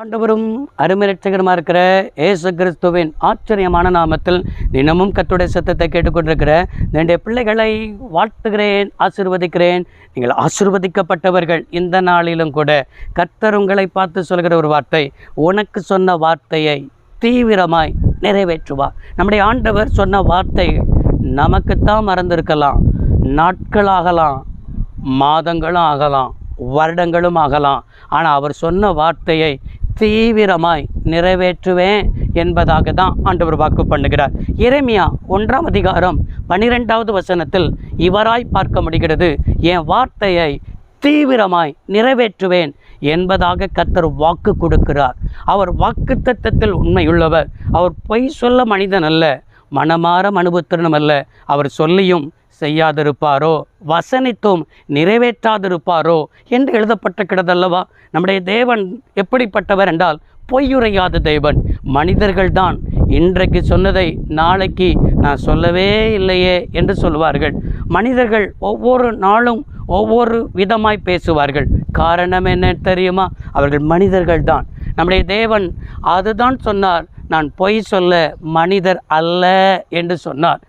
ஆண்டவரும் அருமை இரட்சகருமா இருக்கிற இயேசு கிறிஸ்துவின் ஆச்சரியமான நாமத்தில் தினமும் கர்த்தருடைய சத்தத்தை கேட்டுக்கொண்டிருக்கிற என்னுடைய பிள்ளைகளை வாழ்த்துகிறேன், ஆசீர்வதிக்கிறேன். நீங்கள் ஆசீர்வதிக்கப்பட்டவர்கள். இந்த நாளிலும் கூட கர்த்தர் உங்களை பார்த்து சொல்கிற ஒரு வார்த்தை, உனக்கு சொன்ன வார்த்தையை தீவிரமாய் நிறைவேற்றுவார். நம்முடைய ஆண்டவர் சொன்ன வார்த்தை நமக்குத்தான் மறந்திருக்கலாம், நாட்களாகலாம், மாதங்களும் ஆகலாம், வருடங்களும் ஆகலாம். ஆனால் அவர் சொன்ன வார்த்தையை தீவிரமாய் நிறைவேற்றுவேன் என்பதாக தான் ஆண்டவர் வாக்கு பண்ணுகிறார். எரேமியா 1ஆம் அதிகாரம் 12வது வசனத்தில் இவராய் பார்க்க முடிகிறது, என் வார்த்தையை தீவிரமாய் நிறைவேற்றுவேன் என்பதாக கர்த்தர் வாக்கு கொடுக்கிறார். அவர் வாக்கு தத்தத்தில் உண்மையுள்ளவர். அவர் பொய் சொல்ல மனிதன் அல்ல, மனமாற மனுபுத்திரனும் அல்ல. அவர் சொல்லியும் செய்யாதிருப்பாரோ, வசனித்தும் நிறைவேற்றாதிருப்பாரோ என்று எழுதப்பட்ட கிடதல்லவா. நம்முடைய தேவன் எப்படிப்பட்டவர் என்றால் பொய்யுரையாத தேவன். மனிதர்கள்தான் இன்றைக்கு சொன்னதை நாளைக்கு நான் சொல்லவே இல்லையே என்று சொல்வார்கள். மனிதர்கள் ஒவ்வொரு நாளும் ஒவ்வொரு விதமாய் பேசுவார்கள். காரணம் என்ன தெரியுமா? அவர்கள் மனிதர்கள்தான். நம்முடைய தேவன் அதுதான் சொன்னார், நான் பொய் சொல்ல மனிதர் அல்ல என்று சொன்னார்.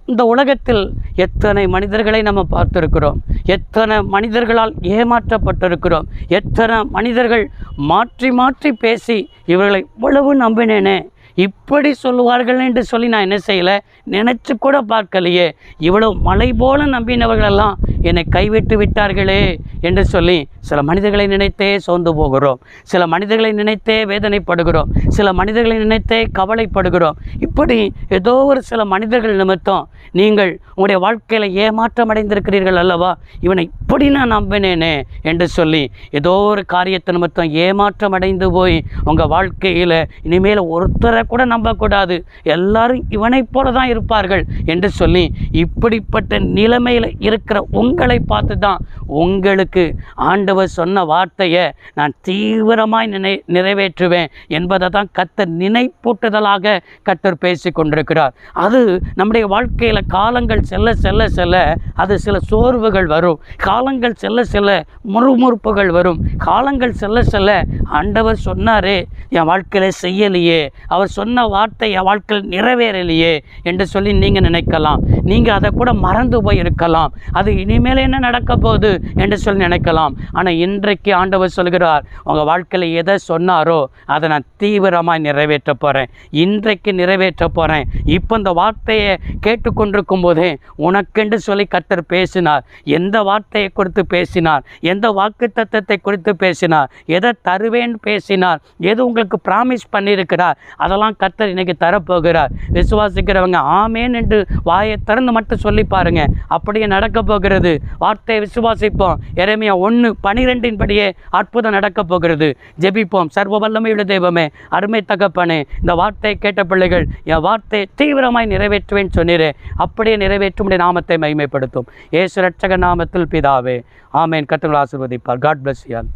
இந்த உலகத்தில் எத்தனை மனிதர்களை நம்ம பார்த்திருக்கிறோம், எத்தனை மனிதர்களால் ஏமாற்றப்பட்டிருக்கிறோம், எத்தனை மனிதர்கள் மாற்றி மாற்றி பேசி இவர்களை இவ்வளவு நம்பினேனே, இப்படி சொல்லுவார்கள் என்று சொல்லி நான் என்ன செய்யலை, நினச்சி கூட பார்க்கலையே, இவ்வளவு மலை போல நம்பினவர்களெல்லாம் என்னை கைவிட்டு விட்டார்களே என்று சொல்லி சில மனிதர்களை நினைத்தே சோர்ந்து போகிறோம், சில மனிதர்களை நினைத்தே வேதனைப்படுகிறோம், சில மனிதர்களை நினைத்தே கவலைப்படுகிறோம். இப்படி ஏதோ ஒரு சில மனிதர்கள் நிமித்தம் நீங்கள் உங்களுடைய வாழ்க்கையில் ஏமாற்றம் அடைந்திருக்கிறீர்கள் அல்லவா. இவனை இப்படி நான் நம்பினேனே என்று சொல்லி ஏதோ ஒரு காரியத்தை நிமித்தம் ஏமாற்றம் அடைந்து போய் உங்கள் வாழ்க்கையில் இனிமேல் ஒருத்தரை கூட நம்பக்கூடாது, எல்லாரும் இவனைப் போல தான் இருப்பார்கள் என்று சொல்லி இப்படிப்பட்ட நிலைமையில் இருக்கிற உங்களை பார்த்து தான் உங்களுக்கு ஆண்டவர் சொன்ன வார்த்தையை நான் தீவிரமாய் நிறைவேற்றுவேன் என்பதை தான் கர்த்தர் நினைப்பூட்டுதலாக கர்த்தர் பேசி கொண்டிருக்கிறார். அது நம்முடைய வாழ்க்கையில் காலங்கள் செல்ல செல்ல செல்ல அது சில சோர்வுகள் வரும், காலங்கள் செல்ல செல்ல முறுமுறுப்புகள் வரும், காலங்கள் செல்ல செல்ல ஆண்டவர் சொன்னாரே என் வாழ்க்கையில் செய்யலையே, அவர் சொன்ன வார்த்தை என் வாழ்க்கையில் நிறைவேறலையே என்று சொல்லி நீங்கள் நினைக்கலாம். நீங்கள் அதை கூட மறந்து போய் இருக்கலாம், அது இனிமேல் என்ன நடக்க போகுது என்று சொல்லி நினைக்கலாம். ஆனால் இன்றைக்கு ஆண்டவர் சொல்கிறார், உங்கள் வாழ்க்கையில் எதை சொன்னாரோ அதை நான் தீவிரமாக நிறைவேற்ற போகிறேன், இன்றைக்கு நிறைவேற்ற போகிறேன். இப்போ இந்த வார்த்தையை கேட்டுக்கொண்டிருக்கும் போதே உனக்கென்று சொல்லி கர்த்தர் பேசினார். எந்த வார்த்தையை குறித்து பேசினார், எந்த வாக்கு தத்தத்தை குறித்து பேசினார், எதை தருவேன்னு பேசினார், எது உங்களுக்கு ப்ராமிஸ் பண்ணியிருக்கிறார், அதெல்லாம் கர்த்தர் இன்னைக்கு தரப்போகிறார். விசுவாசிக்கிறவங்க ஆமேன் என்று வாயை திறந்து மட்டும் சொல்லி பாருங்க, அப்படியே நடக்க போகிறது. வார்த்தையை விசுவாசிப்போம். எரேமியா 1:12 படியே அற்புதம் நடக்க போகிறது. ஜெபிப்போம். சர்வ வல்லமையுள்ள தெய்வமே, அருமை தகப்பனே, இந்த வார்த்தையை கேட்ட பிள்ளைகள் என் வார்த்தையை தீவிரமாய் நிறைவேற்றுவேன் சொன்னீரே, அப்படியே நிறைவேற்றும் நாமத்தை மகிமைப்படுத்தும். இயேசு இரட்சகர் நாமத்தில் பிதாவே, ஆமேன். கர்த்தர் ஆசீர்வதிப்பார். God bless you all.